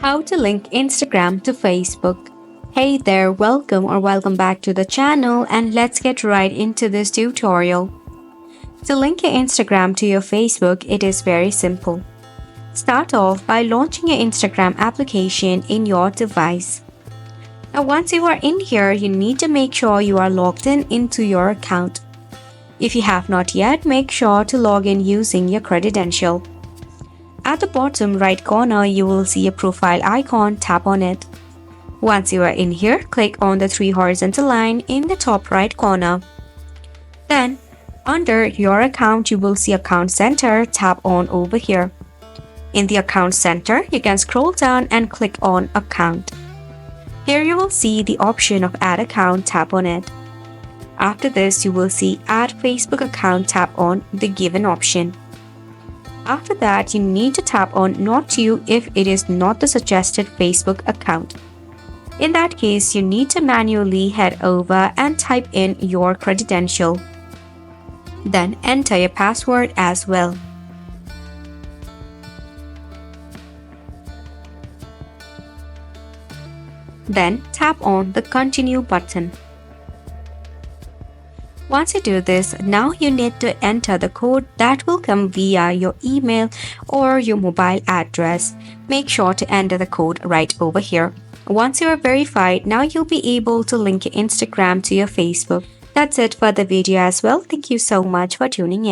How to link Instagram to Facebook. Hey there, welcome back to the channel, and let's get right into this tutorial. To link your Instagram to your Facebook, it is very simple. Start off by launching your Instagram application in your device. Now once you are in here, you need to make sure you are logged in into your account. If you have not yet, make sure to log in using your credential. At the bottom right corner, you will see a profile icon. Tap on it. Once you are in here, click on the three horizontal line in the top right corner. Then, under your account, you will see Account Center. Tap on over here. In the Account Center, you can scroll down and click on Account. Here you will see the option of Add Account. Tap on it. After this, you will see Add Facebook Account. Tap on the given option. After that, you need to tap on Not You if it is not the suggested Facebook account. In that case, you need to manually head over and type in your credential. Then enter your password as well. Then tap on the Continue button. Once you do this, now you need to enter the code that will come via your email or your mobile address. Make sure to enter the code right over here. Once you are verified, now you'll be able to link your Instagram to your Facebook. That's it for the video as well. Thank you so much for tuning in.